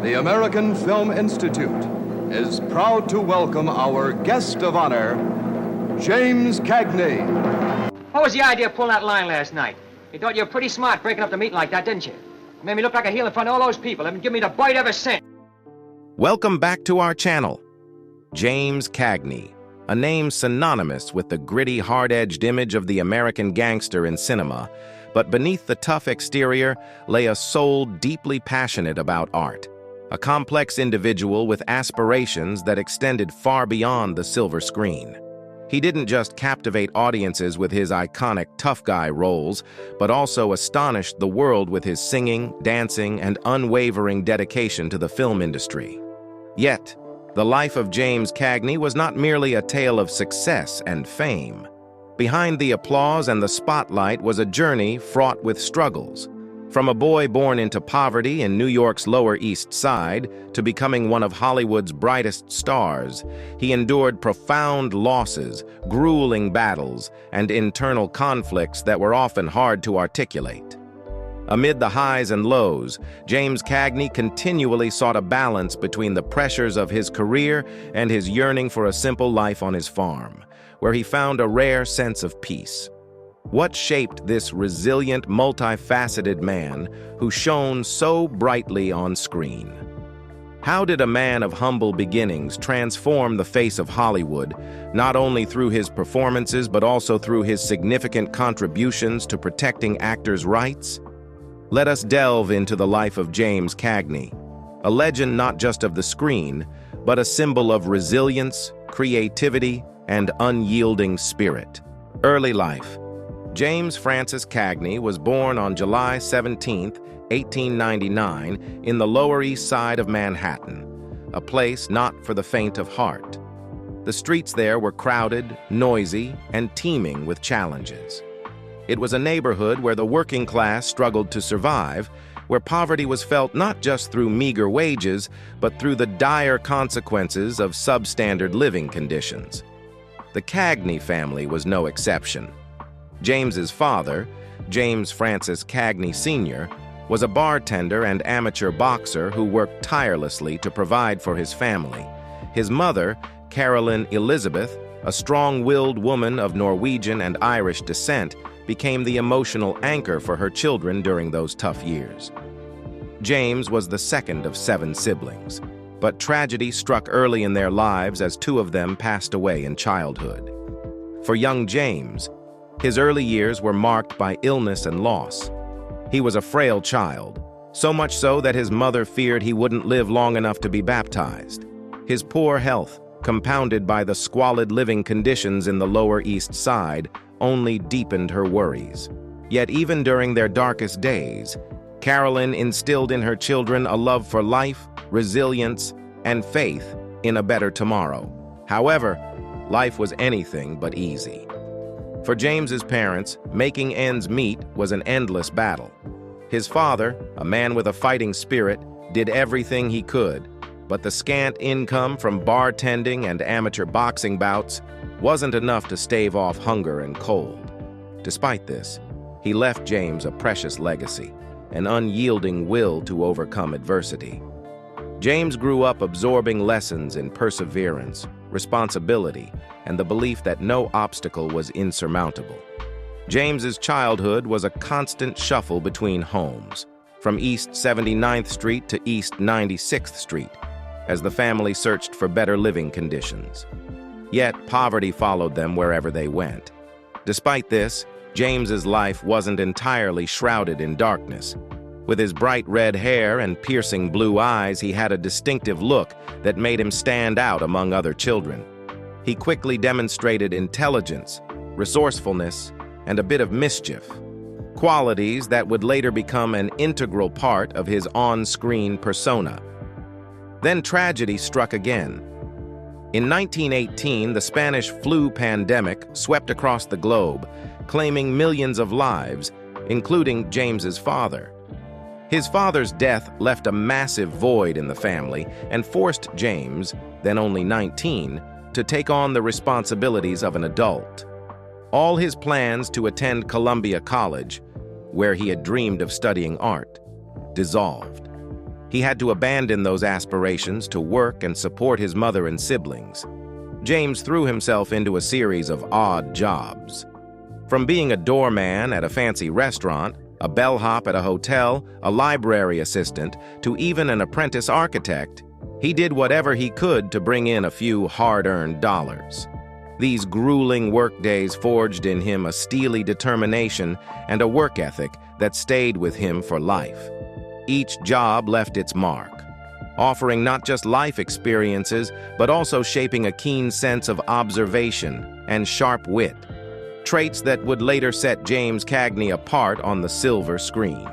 The American Film Institute is proud to welcome our guest of honor, James Cagney. What was the idea of pulling that line last night? You thought you were pretty smart breaking up the meeting like that, didn't you? It made me look like a heel in front of all those people. Haven't given me the bite ever since. Welcome back to our channel. James Cagney, a name synonymous with the gritty, hard-edged image of the American gangster in cinema, but beneath the tough exterior lay a soul deeply passionate about art. A complex individual with aspirations that extended far beyond the silver screen. He didn't just captivate audiences with his iconic tough guy roles, but also astonished the world with his singing, dancing, and unwavering dedication to the film industry. Yet, the life of James Cagney was not merely a tale of success and fame. Behind the applause and the spotlight was a journey fraught with struggles. From a boy born into poverty in New York's Lower East Side to becoming one of Hollywood's brightest stars, he endured profound losses, grueling battles, and internal conflicts that were often hard to articulate. Amid the highs and lows, James Cagney continually sought a balance between the pressures of his career and his yearning for a simple life on his farm, where he found a rare sense of peace. What shaped this resilient, multifaceted man who shone so brightly on screen? How did a man of humble beginnings transform the face of Hollywood, not only through his performances but also through his significant contributions to protecting actors' rights? Let us delve into the life of James Cagney, a legend not just of the screen, but a symbol of resilience, creativity, and unyielding spirit. Early life. James Francis Cagney was born on July 17, 1899, in the Lower East Side of Manhattan, a place not for the faint of heart. The streets there were crowded, noisy, and teeming with challenges. It was a neighborhood where the working class struggled to survive, where poverty was felt not just through meager wages, but through the dire consequences of substandard living conditions. The Cagney family was no exception. James's father, James Francis Cagney Sr., was a bartender and amateur boxer who worked tirelessly to provide for his family. His mother, Caroline Elizabeth, a strong-willed woman of Norwegian and Irish descent, became the emotional anchor for her children during those tough years. James was the second of 7 siblings, but tragedy struck early in their lives as 2 of them passed away in childhood. For young James, his early years were marked by illness and loss. He was a frail child, so much so that his mother feared he wouldn't live long enough to be baptized. His poor health, compounded by the squalid living conditions in the Lower East Side, only deepened her worries. Yet even during their darkest days, Carolyn instilled in her children a love for life, resilience, and faith in a better tomorrow. However, life was anything but easy. For James's parents, making ends meet was an endless battle. His father, a man with a fighting spirit, did everything he could, but the scant income from bartending and amateur boxing bouts wasn't enough to stave off hunger and cold. Despite this, he left James a precious legacy, an unyielding will to overcome adversity. James grew up absorbing lessons in perseverance, responsibility, and the belief that no obstacle was insurmountable. James's childhood was a constant shuffle between homes, from East 79th Street to East 96th Street, as the family searched for better living conditions. Yet poverty followed them wherever they went. Despite this, James's life wasn't entirely shrouded in darkness. With his bright red hair and piercing blue eyes, he had a distinctive look that made him stand out among other children. He quickly demonstrated intelligence, resourcefulness, and a bit of mischief, qualities that would later become an integral part of his on-screen persona. Then tragedy struck again. In 1918, the Spanish flu pandemic swept across the globe, claiming millions of lives, including James's father. His father's death left a massive void in the family and forced James, then only 19, to take on the responsibilities of an adult. All his plans to attend Columbia College, where he had dreamed of studying art, dissolved. He had to abandon those aspirations to work and support his mother and siblings. James threw himself into a series of odd jobs. From being a doorman at a fancy restaurant, a bellhop at a hotel, a library assistant, to even an apprentice architect, he did whatever he could to bring in a few hard-earned dollars. These grueling workdays forged in him a steely determination and a work ethic that stayed with him for life. Each job left its mark, offering not just life experiences, but also shaping a keen sense of observation and sharp wit, traits that would later set James Cagney apart on the silver screen.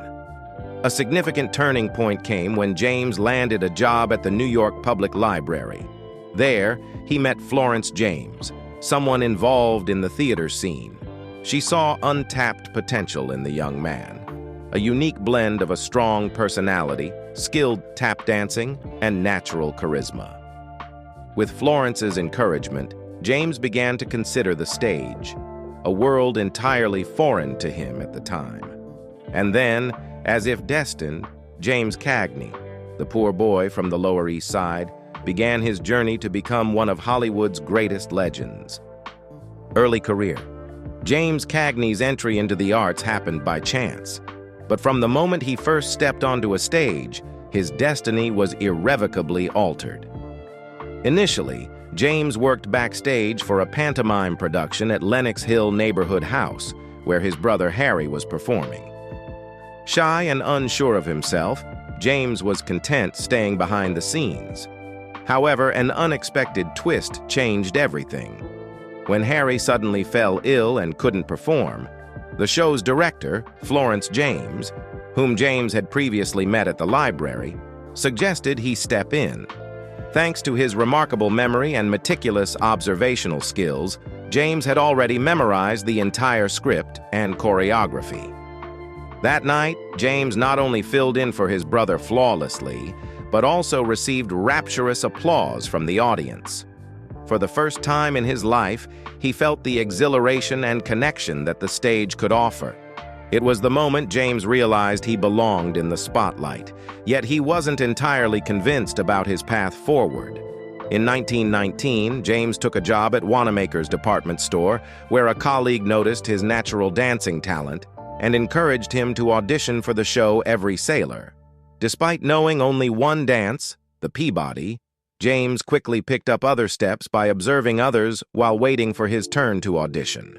A significant turning point came when James landed a job at the New York Public Library. There, he met Florence James, someone involved in the theater scene. She saw untapped potential in the young man, a unique blend of a strong personality, skilled tap dancing, and natural charisma. With Florence's encouragement, James began to consider the stage, a world entirely foreign to him at the time. And then, as if destined, James Cagney, the poor boy from the Lower East Side, began his journey to become one of Hollywood's greatest legends. Early career. James Cagney's entry into the arts happened by chance, but from the moment he first stepped onto a stage, his destiny was irrevocably altered. Initially, James worked backstage for a pantomime production at Lenox Hill Neighborhood House, where his brother Harry was performing. Shy and unsure of himself, James was content staying behind the scenes. However, an unexpected twist changed everything. When Harry suddenly fell ill and couldn't perform, the show's director, Florence James, whom James had previously met at the library, suggested he step in. Thanks to his remarkable memory and meticulous observational skills, James had already memorized the entire script and choreography. That night, James not only filled in for his brother flawlessly, but also received rapturous applause from the audience. For the first time in his life, he felt the exhilaration and connection that the stage could offer. It was the moment James realized he belonged in the spotlight, yet he wasn't entirely convinced about his path forward. In 1919, James took a job at Wanamaker's department store, where a colleague noticed his natural dancing talent and encouraged him to audition for the show Every Sailor. Despite knowing only one dance, the Peabody, James quickly picked up other steps by observing others while waiting for his turn to audition.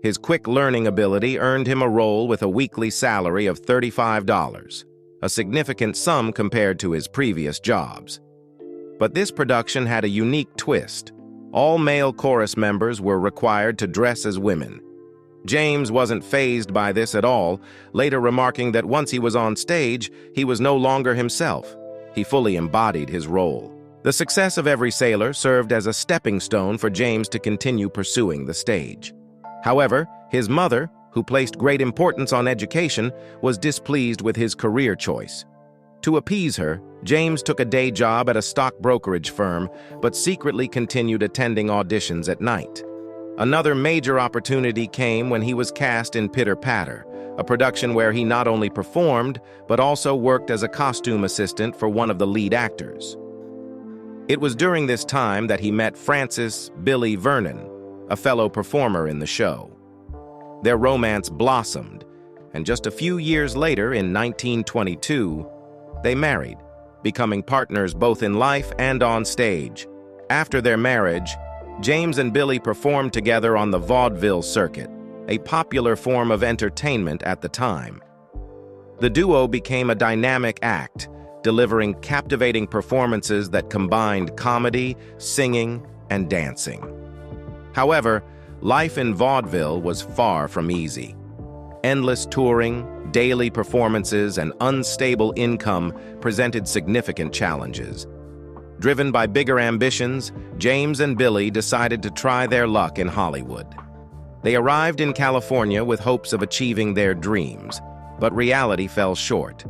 His quick learning ability earned him a role with a weekly salary of $35, a significant sum compared to his previous jobs. But this production had a unique twist. All male chorus members were required to dress as women. James wasn't fazed by this at all, later remarking that once he was on stage, he was no longer himself. He fully embodied his role. The success of Every Sailor served as a stepping stone for James to continue pursuing the stage. However, his mother, who placed great importance on education, was displeased with his career choice. To appease her, James took a day job at a stock brokerage firm, but secretly continued attending auditions at night. Another major opportunity came when he was cast in Pitter Patter, a production where he not only performed, but also worked as a costume assistant for one of the lead actors. It was during this time that he met Frances "Billy" Vernon, a fellow performer in the show. Their romance blossomed, and just a few years later, in 1922, they married, becoming partners both in life and on stage. After their marriage, James and Billy performed together on the vaudeville circuit, a popular form of entertainment at the time. The duo became a dynamic act, delivering captivating performances that combined comedy, singing, and dancing. However, life in vaudeville was far from easy. Endless touring, daily performances, and unstable income presented significant challenges. Driven by bigger ambitions, James and Billy decided to try their luck in Hollywood. They arrived in California with hopes of achieving their dreams, but reality fell short.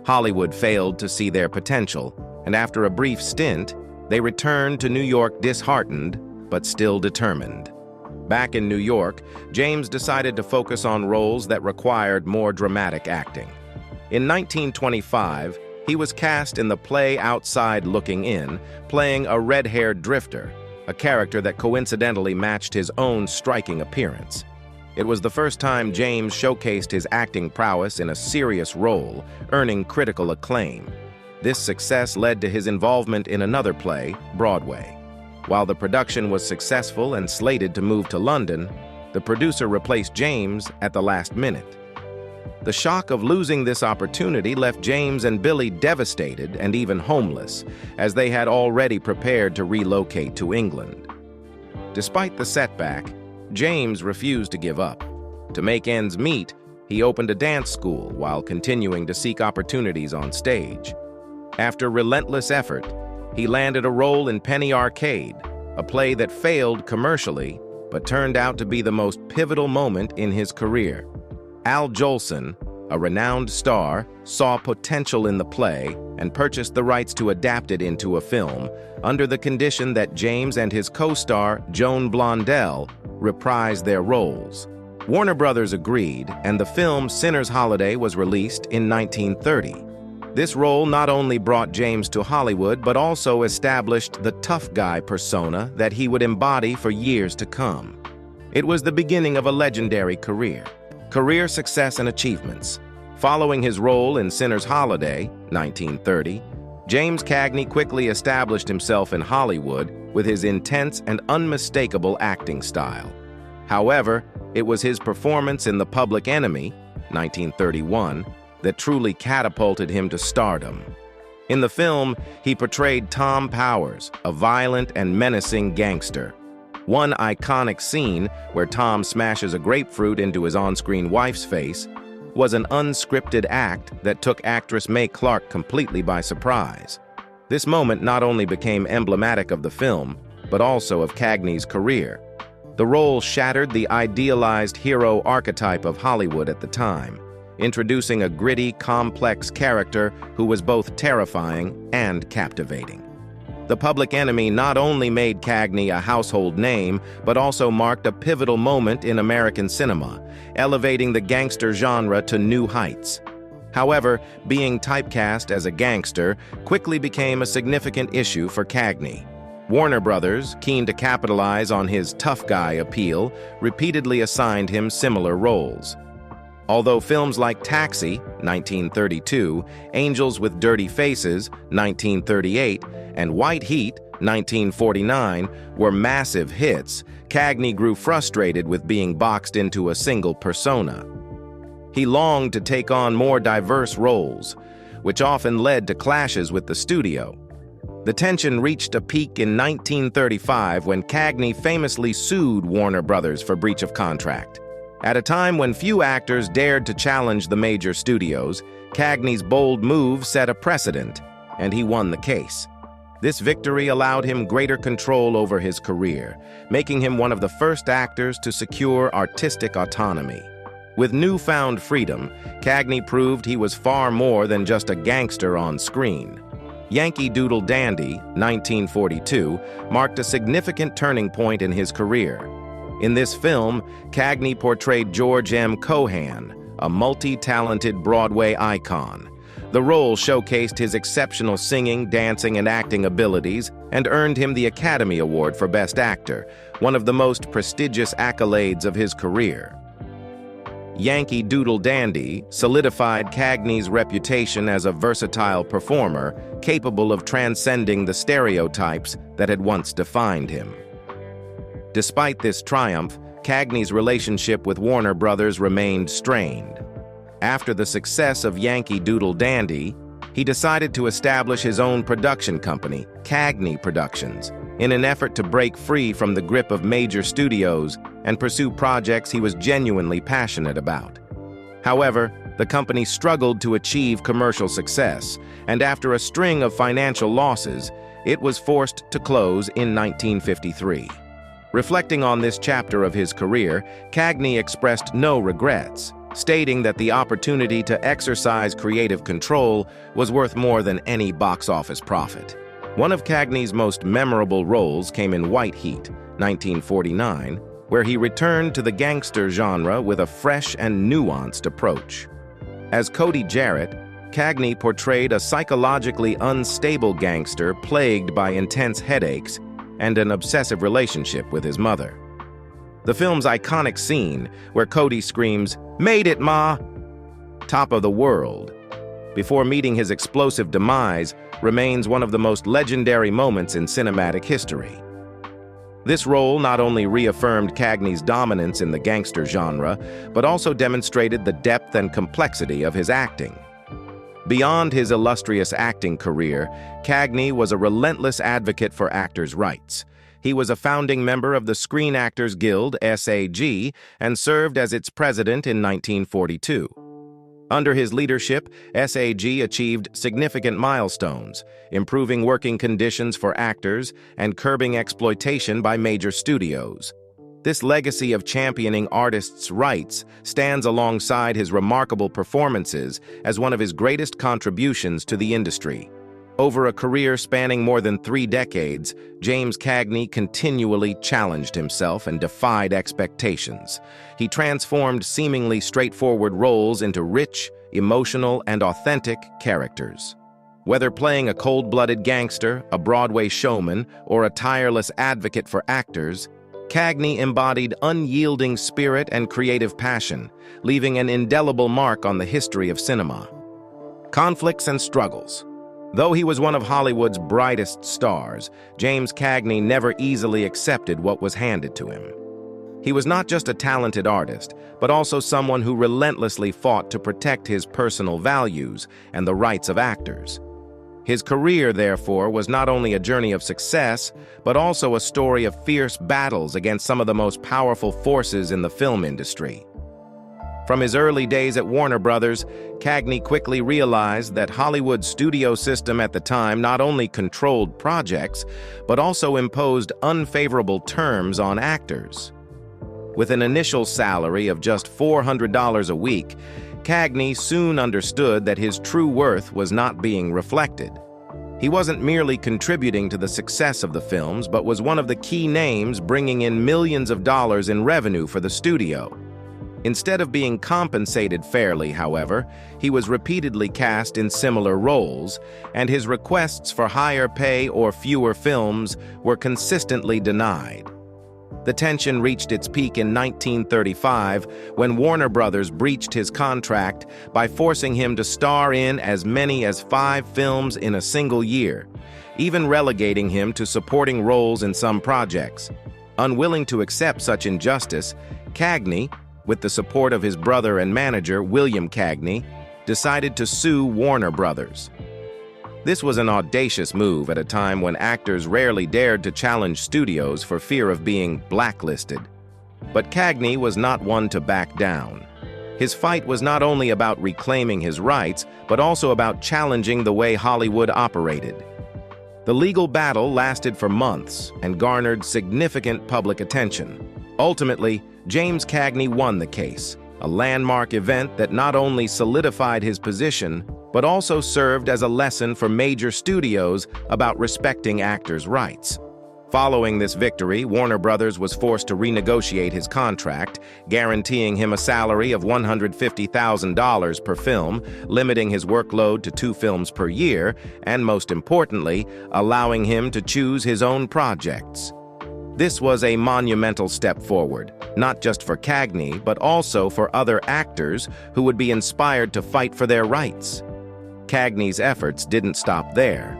Hollywood failed to see their potential, and after a brief stint, they returned to New York disheartened, but still determined. Back in New York, James decided to focus on roles that required more dramatic acting. In 1925, He was cast in the play Outside Looking In, playing a red-haired drifter, a character that coincidentally matched his own striking appearance. It was the first time James showcased his acting prowess in a serious role, earning critical acclaim. This success led to his involvement in another play, Broadway. While the production was successful and slated to move to London, the producer replaced James at the last minute. The shock of losing this opportunity left James and Billy devastated and even homeless, as they had already prepared to relocate to England. Despite the setback, James refused to give up. To make ends meet, he opened a dance school while continuing to seek opportunities on stage. After relentless effort, he landed a role in Penny Arcade, a play that failed commercially but turned out to be the most pivotal moment in his career. Al Jolson, a renowned star, saw potential in the play and purchased the rights to adapt it into a film, under the condition that James and his co-star, Joan Blondell, reprise their roles. Warner Brothers agreed, and the film Sinner's Holiday was released in 1930. This role not only brought James to Hollywood, but also established the tough guy persona that he would embody for years to come. It was the beginning of a legendary career success and achievements. Following his role in Sinner's Holiday, 1930, James Cagney quickly established himself in Hollywood with his intense and unmistakable acting style. However, it was his performance in The Public Enemy, 1931, that truly catapulted him to stardom. In the film, he portrayed Tom Powers, a violent and menacing gangster. One iconic scene, where Tom smashes a grapefruit into his on-screen wife's face, was an unscripted act that took actress Mae Clarke completely by surprise. This moment not only became emblematic of the film, but also of Cagney's career. The role shattered the idealized hero archetype of Hollywood at the time, introducing a gritty, complex character who was both terrifying and captivating. The Public Enemy not only made Cagney a household name, but also marked a pivotal moment in American cinema, elevating the gangster genre to new heights. However, being typecast as a gangster quickly became a significant issue for Cagney. Warner Brothers, keen to capitalize on his tough guy appeal, repeatedly assigned him similar roles. Although films like Taxi, 1932, Angels with Dirty Faces, 1938, and White Heat, 1949, were massive hits, Cagney grew frustrated with being boxed into a single persona. He longed to take on more diverse roles, which often led to clashes with the studio. The tension reached a peak in 1935 when Cagney famously sued Warner Brothers for breach of contract. At a time when few actors dared to challenge the major studios, Cagney's bold move set a precedent, and he won the case. This victory allowed him greater control over his career, making him one of the first actors to secure artistic autonomy. With newfound freedom, Cagney proved he was far more than just a gangster on screen. Yankee Doodle Dandy, 1942, marked a significant turning point in his career. In this film, Cagney portrayed George M. Cohan, a multi-talented Broadway icon. The role showcased his exceptional singing, dancing, and acting abilities and earned him the Academy Award for Best Actor, one of the most prestigious accolades of his career. Yankee Doodle Dandy solidified Cagney's reputation as a versatile performer capable of transcending the stereotypes that had once defined him. Despite this triumph, Cagney's relationship with Warner Brothers remained strained. After the success of Yankee Doodle Dandy, he decided to establish his own production company, Cagney Productions, in an effort to break free from the grip of major studios and pursue projects he was genuinely passionate about. However, the company struggled to achieve commercial success, and after a string of financial losses, it was forced to close in 1953. Reflecting on this chapter of his career, Cagney expressed no regrets, stating that the opportunity to exercise creative control was worth more than any box office profit. One of Cagney's most memorable roles came in White Heat, 1949, where he returned to the gangster genre with a fresh and nuanced approach. As Cody Jarrett, Cagney portrayed a psychologically unstable gangster plagued by intense headaches and an obsessive relationship with his mother. The film's iconic scene, where Cody screams, "Made it, Ma!" top of the world, before meeting his explosive demise, remains one of the most legendary moments in cinematic history. This role not only reaffirmed Cagney's dominance in the gangster genre, but also demonstrated the depth and complexity of his acting. Beyond his illustrious acting career, Cagney was a relentless advocate for actors' rights. He was a founding member of the Screen Actors Guild, SAG, and served as its president in 1942. Under his leadership, SAG achieved significant milestones, improving working conditions for actors and curbing exploitation by major studios. This legacy of championing artists' rights stands alongside his remarkable performances as one of his greatest contributions to the industry. Over a career spanning more than 3 decades, James Cagney continually challenged himself and defied expectations. He transformed seemingly straightforward roles into rich, emotional, and authentic characters. Whether playing a cold-blooded gangster, a Broadway showman, or a tireless advocate for actors, Cagney embodied unyielding spirit and creative passion, leaving an indelible mark on the history of cinema. Conflicts and struggles. Though he was one of Hollywood's brightest stars, James Cagney never easily accepted what was handed to him. He was not just a talented artist, but also someone who relentlessly fought to protect his personal values and the rights of actors. His career, therefore, was not only a journey of success, but also a story of fierce battles against some of the most powerful forces in the film industry. From his early days at Warner Brothers, Cagney quickly realized that Hollywood's studio system at the time not only controlled projects, but also imposed unfavorable terms on actors. With an initial salary of just $400 a week, Cagney soon understood that his true worth was not being reflected. He wasn't merely contributing to the success of the films, but was one of the key names bringing in millions of dollars in revenue for the studio. Instead of being compensated fairly, however, he was repeatedly cast in similar roles, and his requests for higher pay or fewer films were consistently denied. The tension reached its peak in 1935 when Warner Brothers breached his contract by forcing him to star in as many as 5 films in a single year, even relegating him to supporting roles in some projects. Unwilling to accept such injustice, Cagney, with the support of his brother and manager, William Cagney, decided to sue Warner Brothers. This was an audacious move at a time when actors rarely dared to challenge studios for fear of being blacklisted. But Cagney was not one to back down. His fight was not only about reclaiming his rights, but also about challenging the way Hollywood operated. The legal battle lasted for months and garnered significant public attention. Ultimately, James Cagney won the case, a landmark event that not only solidified his position, but also served as a lesson for major studios about respecting actors' rights. Following this victory, Warner Brothers was forced to renegotiate his contract, guaranteeing him a salary of $150,000 per film, limiting his workload to 2 films per year, and most importantly, allowing him to choose his own projects. This was a monumental step forward, not just for Cagney, but also for other actors who would be inspired to fight for their rights. Cagney's efforts didn't stop there.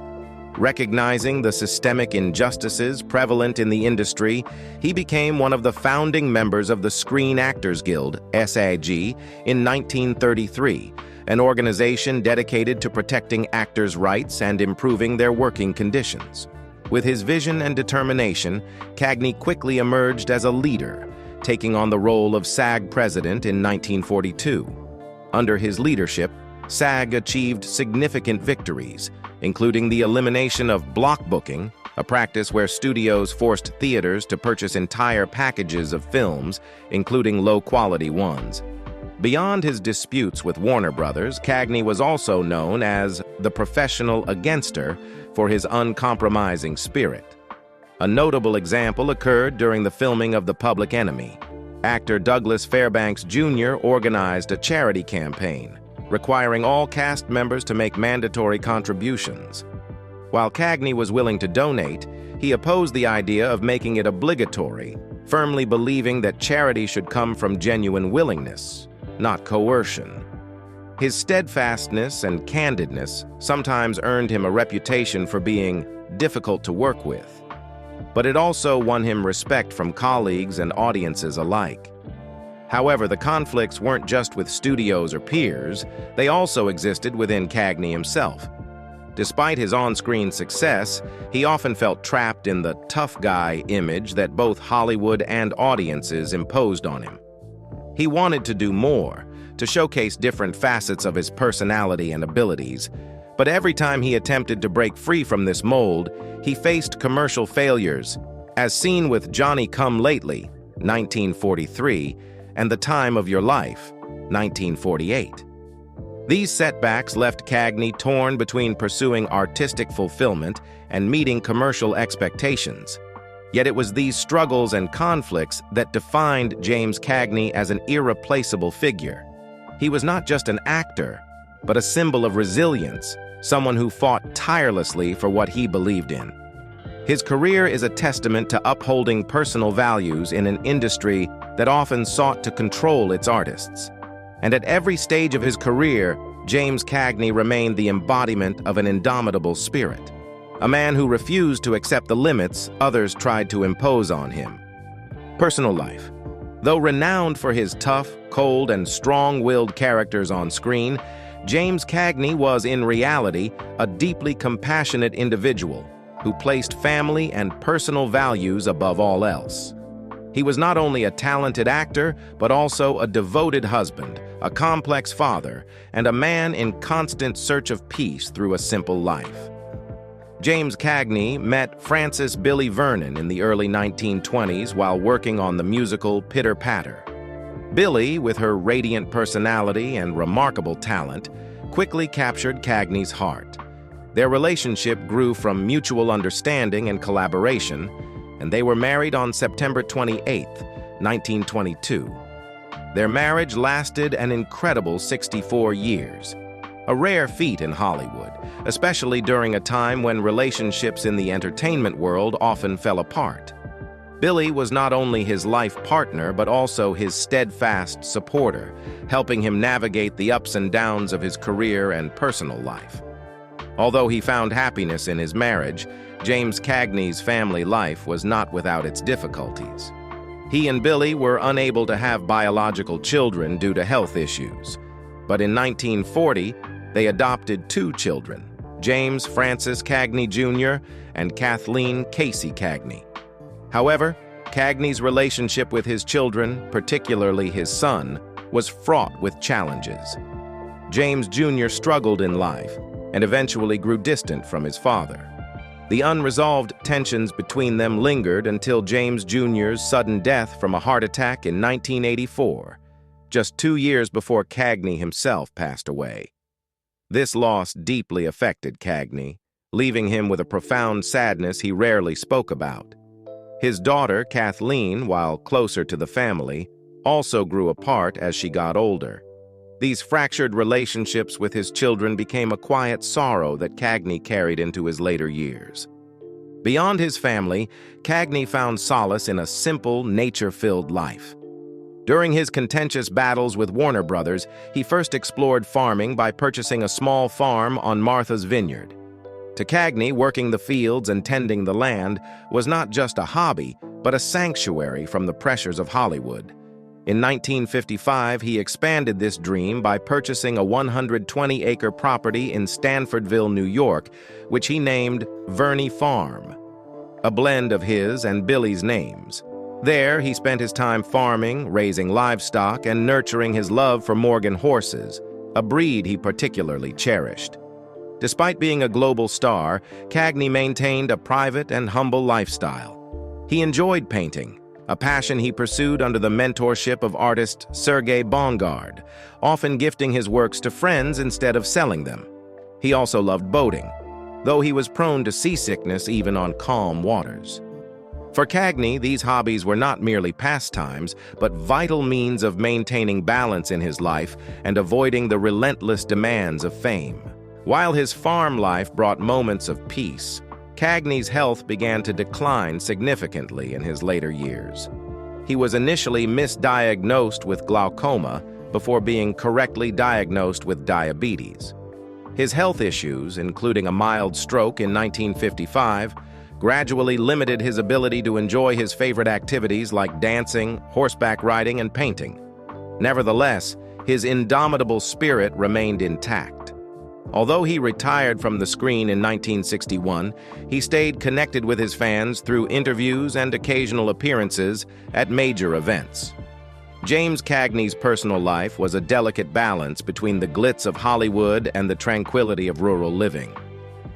Recognizing the systemic injustices prevalent in the industry, he became one of the founding members of the Screen Actors Guild, SAG, in 1933, an organization dedicated to protecting actors' rights and improving their working conditions. With his vision and determination, Cagney quickly emerged as a leader, taking on the role of SAG president in 1942. Under his leadership, SAG achieved significant victories, including the elimination of block booking, a practice where studios forced theaters to purchase entire packages of films, including low-quality ones. Beyond his disputes with Warner Brothers, Cagney was also known as the professional gangster for his uncompromising spirit. A notable example occurred during the filming of The Public Enemy. Actor Douglas Fairbanks Jr. organized a charity campaign, requiring all cast members to make mandatory contributions. While Cagney was willing to donate, he opposed the idea of making it obligatory, firmly believing that charity should come from genuine willingness, not coercion. His steadfastness and candidness sometimes earned him a reputation for being difficult to work with, but it also won him respect from colleagues and audiences alike. However, the conflicts weren't just with studios or peers, they also existed within Cagney himself. Despite his on-screen success, he often felt trapped in the tough guy image that both Hollywood and audiences imposed on him. He wanted to do more, to showcase different facets of his personality and abilities, but every time he attempted to break free from this mold, he faced commercial failures, as seen with Johnny Come Lately, 1943, and The Time of Your Life, 1948. These setbacks left Cagney torn between pursuing artistic fulfillment and meeting commercial expectations. Yet it was these struggles and conflicts that defined James Cagney as an irreplaceable figure. He was not just an actor, but a symbol of resilience, someone who fought tirelessly for what he believed in. His career is a testament to upholding personal values in an industry that often sought to control its artists. And at every stage of his career, James Cagney remained the embodiment of an indomitable spirit, a man who refused to accept the limits others tried to impose on him. Personal life. Though renowned for his tough, cold, and strong-willed characters on screen, James Cagney was, in reality, a deeply compassionate individual who placed family and personal values above all else. He was not only a talented actor, but also a devoted husband, a complex father, and a man in constant search of peace through a simple life. James Cagney met Frances Billy Vernon in the early 1920s while working on the musical Pitter Patter. Billy, with her radiant personality and remarkable talent, quickly captured Cagney's heart. Their relationship grew from mutual understanding and collaboration, and they were married on September 28, 1922. Their marriage lasted an incredible 64 years, a rare feat in Hollywood, especially during a time when relationships in the entertainment world often fell apart. Billy was not only his life partner, but also his steadfast supporter, helping him navigate the ups and downs of his career and personal life. Although he found happiness in his marriage, James Cagney's family life was not without its difficulties. He and Billy were unable to have biological children due to health issues, but in 1940, they adopted 2 children, James Francis Cagney Jr. and Kathleen Casey Cagney. However, Cagney's relationship with his children, particularly his son, was fraught with challenges. James Jr. struggled in life and eventually grew distant from his father. The unresolved tensions between them lingered until James Jr.'s sudden death from a heart attack in 1984, just 2 years before Cagney himself passed away. This loss deeply affected Cagney, leaving him with a profound sadness he rarely spoke about. His daughter, Kathleen, while closer to the family, also grew apart as she got older. These fractured relationships with his children became a quiet sorrow that Cagney carried into his later years. Beyond his family, Cagney found solace in a simple, nature-filled life. During his contentious battles with Warner Brothers, he first explored farming by purchasing a small farm on Martha's Vineyard. To Cagney, working the fields and tending the land was not just a hobby, but a sanctuary from the pressures of Hollywood. In 1955, he expanded this dream by purchasing a 120-acre property in Stanfordville, New York, which he named Verney Farm, a blend of his and Billy's names. There, he spent his time farming, raising livestock, and nurturing his love for Morgan horses, a breed he particularly cherished. Despite being a global star, Cagney maintained a private and humble lifestyle. He enjoyed painting, a passion he pursued under the mentorship of artist Sergei Bongard, often gifting his works to friends instead of selling them. He also loved boating, though he was prone to seasickness even on calm waters. For Cagney, these hobbies were not merely pastimes, but vital means of maintaining balance in his life and avoiding the relentless demands of fame. While his farm life brought moments of peace, Cagney's health began to decline significantly in his later years. He was initially misdiagnosed with glaucoma before being correctly diagnosed with diabetes. His health issues, including a mild stroke in 1955, gradually limited his ability to enjoy his favorite activities like dancing, horseback riding, and painting. Nevertheless, his indomitable spirit remained intact. Although he retired from the screen in 1961, he stayed connected with his fans through interviews and occasional appearances at major events. James Cagney's personal life was a delicate balance between the glitz of Hollywood and the tranquility of rural living.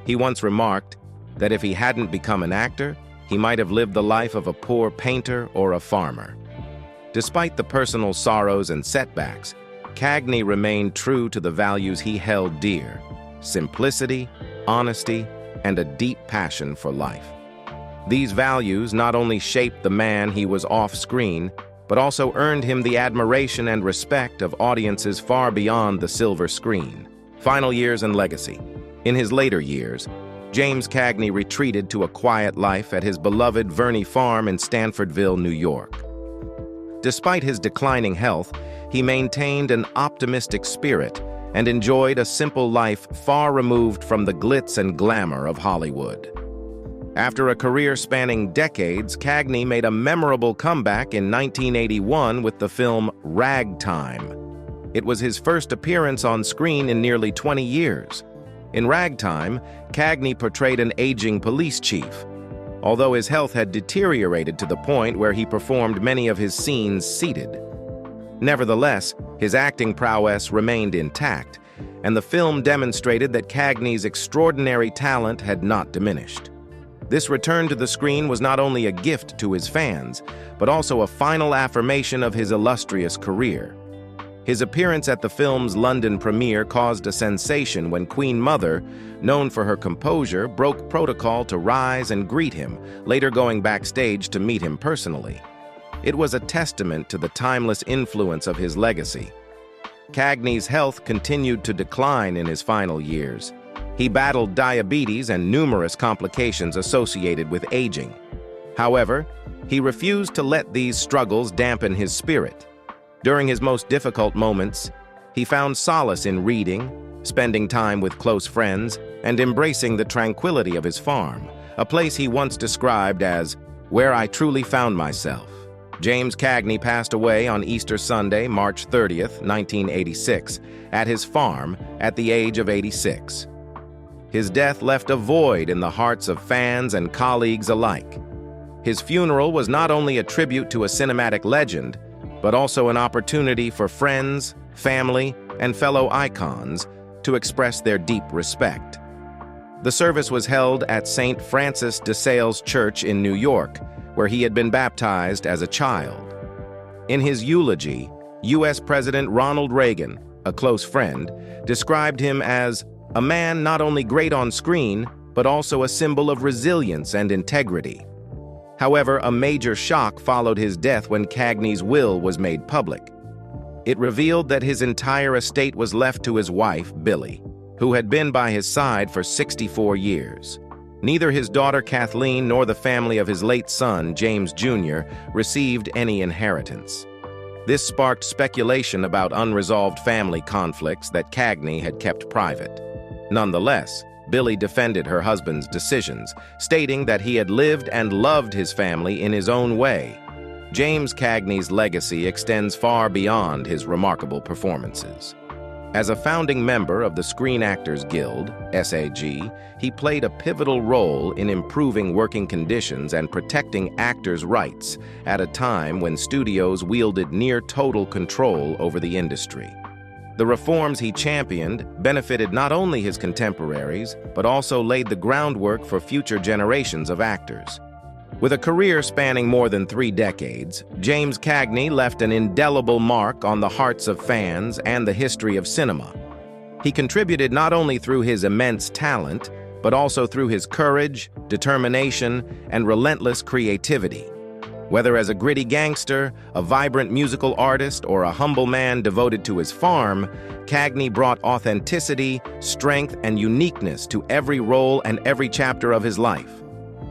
He once remarked that if he hadn't become an actor, he might have lived the life of a poor painter or a farmer. Despite the personal sorrows and setbacks, Cagney remained true to the values he held dear: simplicity, honesty, and a deep passion for life. These values not only shaped the man he was off-screen, but also earned him the admiration and respect of audiences far beyond the silver screen. Final years and legacy. In his later years, James Cagney retreated to a quiet life at his beloved Verney Farm in Stanfordville, New York. Despite his declining health, he maintained an optimistic spirit and enjoyed a simple life far removed from the glitz and glamour of Hollywood. After a career spanning decades, Cagney made a memorable comeback in 1981 with the film Ragtime. It was his first appearance on screen in nearly 20 years. In Ragtime, Cagney portrayed an aging police chief. Although his health had deteriorated to the point where he performed many of his scenes seated. Nevertheless, his acting prowess remained intact, and the film demonstrated that Cagney's extraordinary talent had not diminished. This return to the screen was not only a gift to his fans, but also a final affirmation of his illustrious career. His appearance at the film's London premiere caused a sensation when Queen Mother, known for her composure, broke protocol to rise and greet him, later going backstage to meet him personally. It was a testament to the timeless influence of his legacy. Cagney's health continued to decline in his final years. He battled diabetes and numerous complications associated with aging. However, he refused to let these struggles dampen his spirit. During his most difficult moments, he found solace in reading, spending time with close friends, and embracing the tranquility of his farm, a place he once described as where I truly found myself. James Cagney passed away on Easter Sunday, March 30th, 1986, at his farm at the age of 86. His death left a void in the hearts of fans and colleagues alike. His funeral was not only a tribute to a cinematic legend, but also an opportunity for friends, family, and fellow icons to express their deep respect. The service was held at St. Francis de Sales Church in New York, where he had been baptized as a child. In his eulogy, U.S. President Ronald Reagan, a close friend, described him as a man not only great on screen, but also a symbol of resilience and integrity. However, a major shock followed his death when Cagney's will was made public. It revealed that his entire estate was left to his wife, Billie, who had been by his side for 64 years. Neither his daughter Kathleen nor the family of his late son, James Jr., received any inheritance. This sparked speculation about unresolved family conflicts that Cagney had kept private. Nonetheless, Billie defended her husband's decisions, stating that he had lived and loved his family in his own way. James Cagney's legacy extends far beyond his remarkable performances. As a founding member of the Screen Actors Guild, SAG, he played a pivotal role in improving working conditions and protecting actors' rights at a time when studios wielded near-total control over the industry. The reforms he championed benefited not only his contemporaries, but also laid the groundwork for future generations of actors. With a career spanning more than 3 decades, James Cagney left an indelible mark on the hearts of fans and the history of cinema. He contributed not only through his immense talent, but also through his courage, determination, and relentless creativity. Whether as a gritty gangster, a vibrant musical artist, or a humble man devoted to his farm, Cagney brought authenticity, strength, and uniqueness to every role and every chapter of his life.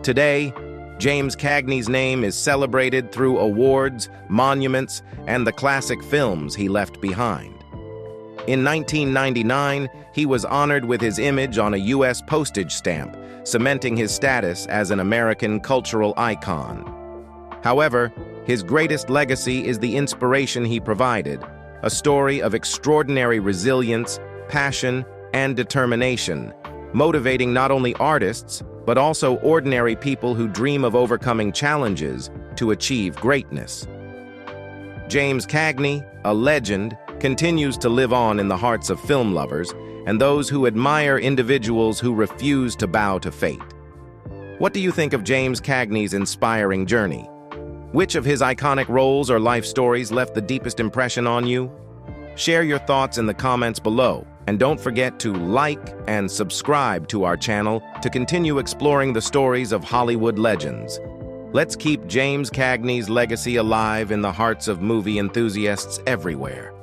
Today, James Cagney's name is celebrated through awards, monuments, and the classic films he left behind. In 1999, he was honored with his image on a U.S. postage stamp, cementing his status as an American cultural icon. However, his greatest legacy is the inspiration he provided, a story of extraordinary resilience, passion, and determination, motivating not only artists, but also ordinary people who dream of overcoming challenges to achieve greatness. James Cagney, a legend, continues to live on in the hearts of film lovers and those who admire individuals who refuse to bow to fate. What do you think of James Cagney's inspiring journey? Which of his iconic roles or life stories left the deepest impression on you? Share your thoughts in the comments below, and don't forget to like and subscribe to our channel to continue exploring the stories of Hollywood legends. Let's keep James Cagney's legacy alive in the hearts of movie enthusiasts everywhere.